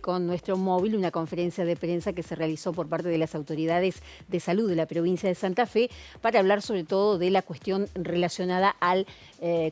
Con nuestro móvil una conferencia de prensa que se realizó por parte de las autoridades de salud de la provincia de Santa Fe para hablar sobre todo de la cuestión relacionada al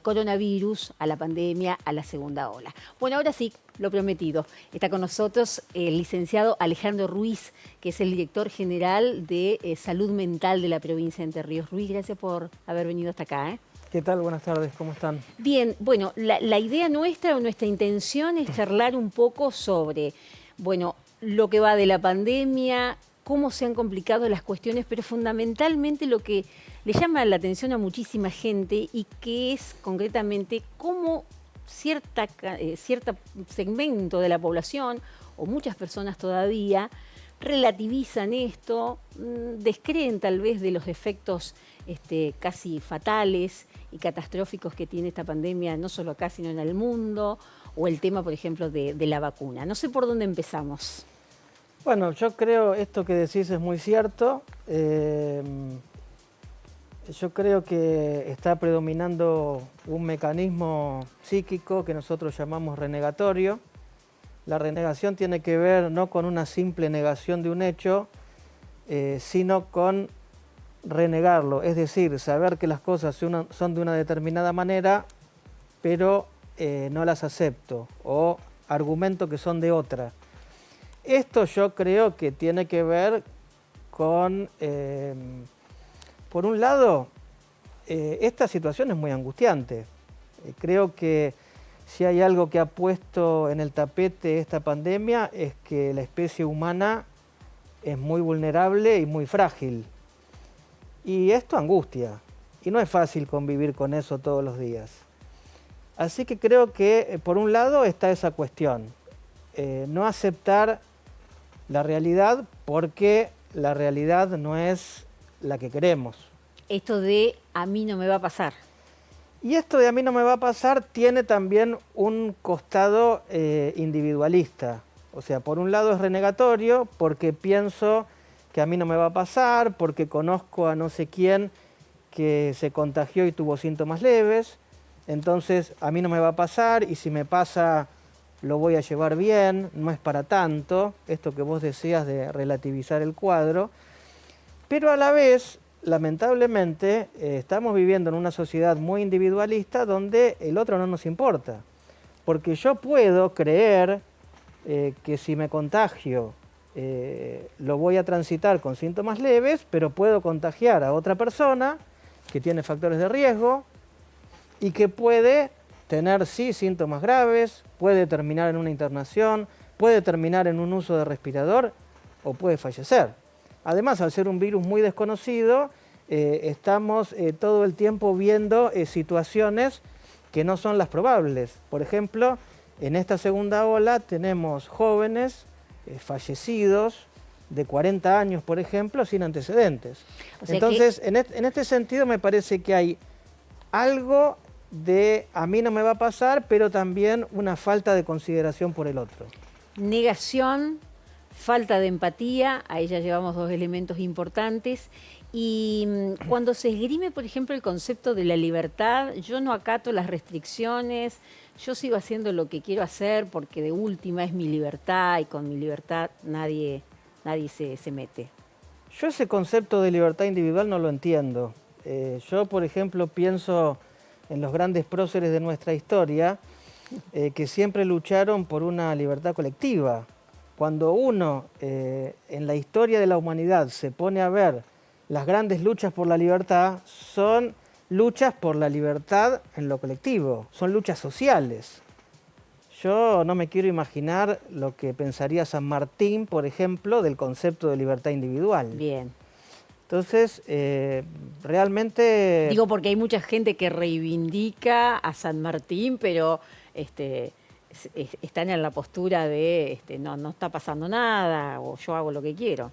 coronavirus, a la pandemia, a la segunda ola. Bueno, ahora sí, lo prometido. Está con nosotros el licenciado Alejandro Ruiz, que es el director general de Salud Mental de la provincia de Entre Ríos. Ruiz, gracias por haber venido hasta acá. ¿Qué tal? Buenas tardes, ¿cómo están? Bien, bueno, la idea nuestra o nuestra intención es charlar un poco sobre, bueno, lo que va de la pandemia, cómo se han complicado las cuestiones, pero fundamentalmente lo que le llama la atención a muchísima gente y que es concretamente cómo cierto segmento de la población, o muchas personas todavía, relativizan esto, descreen tal vez de los efectos casi fatales y catastróficos que tiene esta pandemia, no solo acá, sino en el mundo, o el tema, por ejemplo, de la vacuna. No sé por dónde empezamos. Bueno, yo creo esto que decís es muy cierto. Yo creo que está predominando un mecanismo psíquico que nosotros llamamos renegatorio. La renegación tiene que ver no con una simple negación de un hecho, sino con renegarlo, es decir, saber que las cosas son de una determinada manera, pero no las acepto, o argumento que son de otra. Esto yo creo que tiene que ver con, por un lado, esta situación es muy angustiante. Creo que si hay algo que ha puesto en el tapete esta pandemia es que la especie humana es muy vulnerable y muy frágil. Y esto angustia, y no es fácil convivir con eso todos los días. Así que creo que, por un lado, está esa cuestión. No aceptar la realidad porque la realidad no es la que queremos. Esto de a mí no me va a pasar. Y esto de a mí no me va a pasar tiene también un costado individualista. O sea, por un lado es renegatorio porque pienso que a mí no me va a pasar, porque conozco a no sé quién que se contagió y tuvo síntomas leves, entonces a mí no me va a pasar y si me pasa lo voy a llevar bien, no es para tanto, esto que vos decías de relativizar el cuadro, pero a la vez, lamentablemente, estamos viviendo en una sociedad muy individualista donde el otro no nos importa, porque yo puedo creer que si me contagio lo voy a transitar con síntomas leves, pero puedo contagiar a otra persona que tiene factores de riesgo y que puede tener sí síntomas graves, puede terminar en una internación, puede terminar en un uso de respirador o puede fallecer. Además, al ser un virus muy desconocido, estamos todo el tiempo viendo situaciones que no son las probables. Por ejemplo, en esta segunda ola tenemos jóvenes fallecidos de 40 años, por ejemplo, sin antecedentes. O sea, entonces, en este sentido me parece que hay algo de a mí no me va a pasar, pero también una falta de consideración por el otro. Negación, falta de empatía, ahí ya llevamos dos elementos importantes. Y cuando se esgrime, por ejemplo, el concepto de la libertad, yo no acato las restricciones, yo sigo haciendo lo que quiero hacer porque de última es mi libertad y con mi libertad nadie se mete. Yo ese concepto de libertad individual no lo entiendo. Yo, por ejemplo, pienso en los grandes próceres de nuestra historia que siempre lucharon por una libertad colectiva. Cuando uno en la historia de la humanidad se pone a ver las grandes luchas por la libertad, son luchas por la libertad en lo colectivo, son luchas sociales. Yo no me quiero imaginar lo que pensaría San Martín, por ejemplo, del concepto de libertad individual. Bien. Entonces, realmente... Digo porque hay mucha gente que reivindica a San Martín, pero están en la postura de no está pasando nada o yo hago lo que quiero.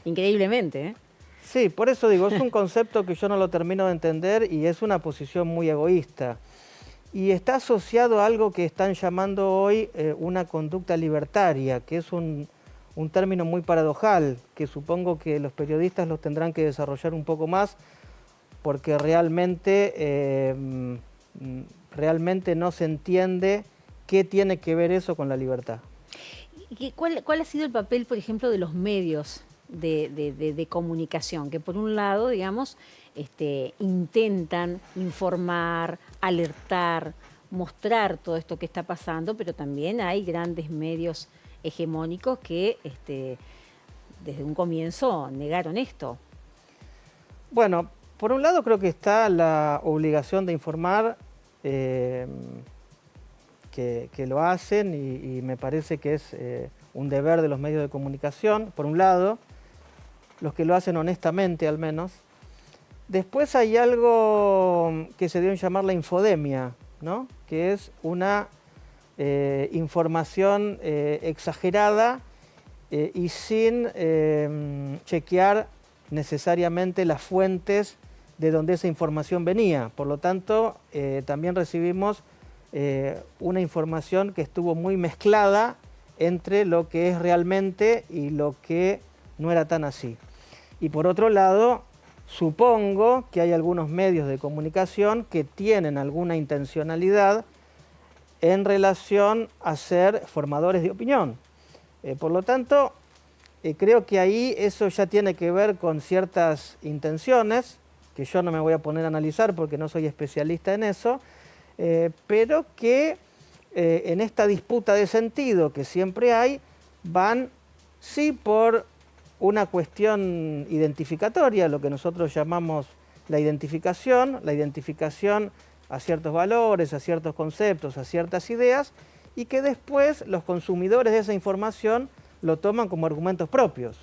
Increíblemente, ¿eh? Sí, por eso digo, es un concepto que yo no lo termino de entender y es una posición muy egoísta. Y está asociado a algo que están llamando hoy una conducta libertaria, que es un término muy paradojal, que supongo que los periodistas los tendrán que desarrollar un poco más, porque realmente no se entiende qué tiene que ver eso con la libertad. ¿Cuál ha sido el papel, por ejemplo, de los medios de comunicación? Que por un lado, digamos, intentan informar, alertar, mostrar todo esto que está pasando, pero también hay grandes medios hegemónicos que desde un comienzo negaron esto. Bueno, por un lado creo que está la obligación de informar, que lo hacen y me parece que es un deber de los medios de comunicación, por un lado, los que lo hacen honestamente al menos. Después hay algo que se dio en llamar la infodemia, ¿no? Que es una información exagerada y sin chequear necesariamente las fuentes de donde esa información venía. Por lo tanto, también recibimos una información que estuvo muy mezclada entre lo que es realmente y lo que no era tan así. Y por otro lado, supongo que hay algunos medios de comunicación que tienen alguna intencionalidad en relación a ser formadores de opinión. Por lo tanto, creo que ahí eso ya tiene que ver con ciertas intenciones, que yo no me voy a poner a analizar porque no soy especialista en eso, pero que en esta disputa de sentido que siempre hay, van sí por una cuestión identificatoria, lo que nosotros llamamos la identificación a ciertos valores, a ciertos conceptos, a ciertas ideas, y que después los consumidores de esa información lo toman como argumentos propios.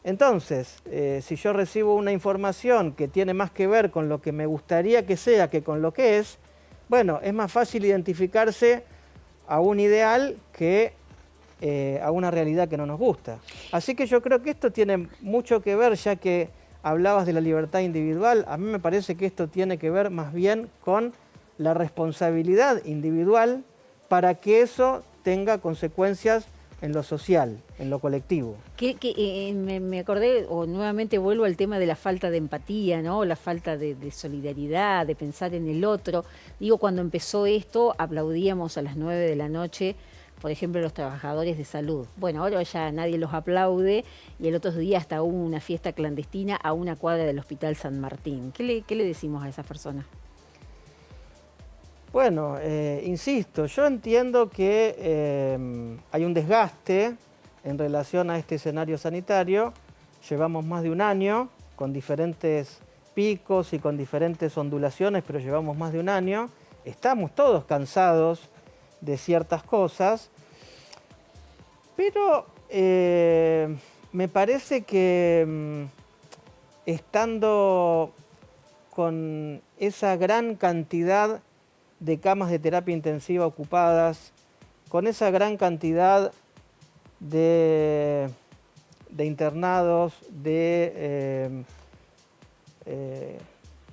Entonces, si yo recibo una información que tiene más que ver con lo que me gustaría que sea que con lo que es, bueno, es más fácil identificarse a un ideal que a una realidad que no nos gusta. Así que yo creo que esto tiene mucho que ver, ya que hablabas de la libertad individual, a mí me parece que esto tiene que ver más bien con la responsabilidad individual para que eso tenga consecuencias en lo social, en lo colectivo. Me acordé, o nuevamente vuelvo al tema de la falta de empatía, ¿no? La falta de solidaridad, de pensar en el otro. Digo, cuando empezó esto, aplaudíamos a las 9 de la noche, por ejemplo, los trabajadores de salud. Bueno, ahora ya nadie los aplaude y el otro día hasta hubo una fiesta clandestina a una cuadra del Hospital San Martín. ¿Qué le decimos a esas personas? Bueno, insisto, yo entiendo que hay un desgaste en relación a este escenario sanitario. Llevamos más de un año con diferentes picos y con diferentes ondulaciones, pero llevamos más de un año. Estamos todos cansados de ciertas cosas, pero me parece que estando con esa gran cantidad de camas de terapia intensiva ocupadas, con esa gran cantidad de internados, de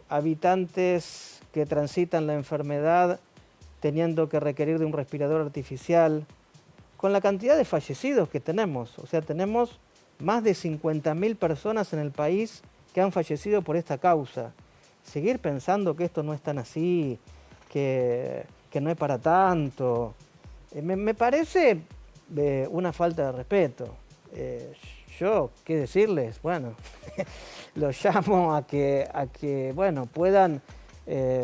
habitantes que transitan la enfermedad teniendo que requerir de un respirador artificial, con la cantidad de fallecidos que tenemos. O sea, tenemos más de 50.000 personas en el país que han fallecido por esta causa. Seguir pensando que esto no es tan así, que no es para tanto, me parece una falta de respeto. Yo, ¿qué decirles? Bueno, los llamo a que bueno, puedan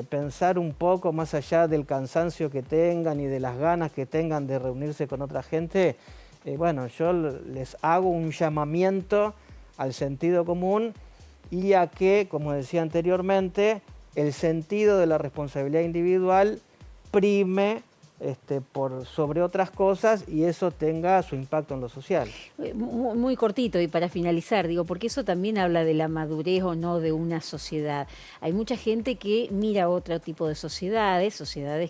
pensar un poco más allá del cansancio que tengan y de las ganas que tengan de reunirse con otra gente. Bueno, yo les hago un llamamiento al sentido común y a que, como decía anteriormente, el sentido de la responsabilidad individual prime por sobre otras cosas y eso tenga su impacto en lo social. Muy cortito y para finalizar, digo, porque eso también habla de la madurez o no de una sociedad. Hay mucha gente que mira otro tipo de sociedades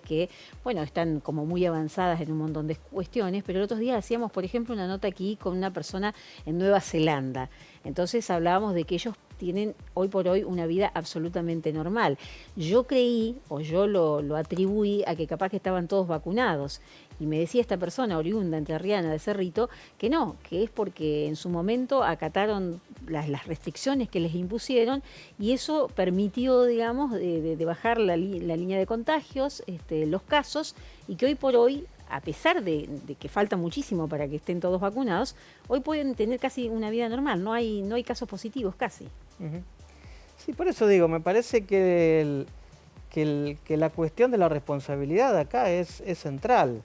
que, bueno, están como muy avanzadas en un montón de cuestiones, pero el otro día hacíamos, por ejemplo, una nota aquí con una persona en Nueva Zelanda. Entonces hablábamos de que ellos tienen hoy por hoy una vida absolutamente normal. Yo creí, o yo lo atribuí a que capaz que estaban todos vacunados. Y me decía esta persona, oriunda entrerriana de Cerrito, que no, que es porque en su momento acataron las restricciones que les impusieron y eso permitió, digamos, de bajar la línea de contagios, los casos, y que hoy por hoy, a pesar de que falta muchísimo para que estén todos vacunados, hoy pueden tener casi una vida normal, no hay casos positivos casi. Uh-huh. Sí, por eso digo, me parece que la cuestión de la responsabilidad acá es central.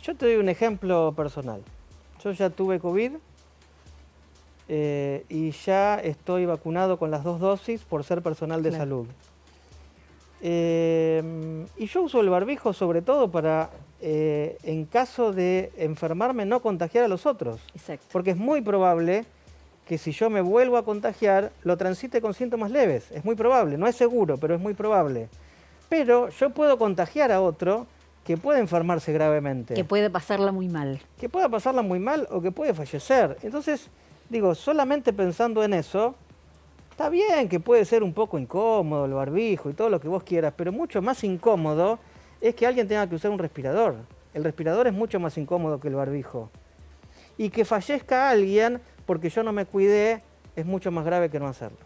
Yo te doy un ejemplo personal. Yo ya tuve COVID y ya estoy vacunado con las 2 dosis por ser personal de salud. Y yo uso el barbijo sobre todo para, en caso de enfermarme, no contagiar a los otros. Exacto. Porque es muy probable que si yo me vuelvo a contagiar, lo transite con síntomas leves. Es muy probable, no es seguro, pero es muy probable. Pero yo puedo contagiar a otro que puede enfermarse gravemente. Que puede pasarla muy mal. Que pueda pasarla muy mal o que puede fallecer. Entonces, digo, solamente pensando en eso, está bien que puede ser un poco incómodo el barbijo y todo lo que vos quieras, pero mucho más incómodo es que alguien tenga que usar un respirador. El respirador es mucho más incómodo que el barbijo. Y que fallezca alguien porque yo no me cuidé es mucho más grave que no hacerlo.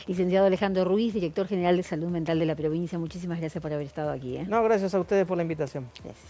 Licenciado Alejandro Ruiz, director general de Salud Mental de la provincia, muchísimas gracias por haber estado aquí. No, gracias a ustedes por la invitación. Gracias.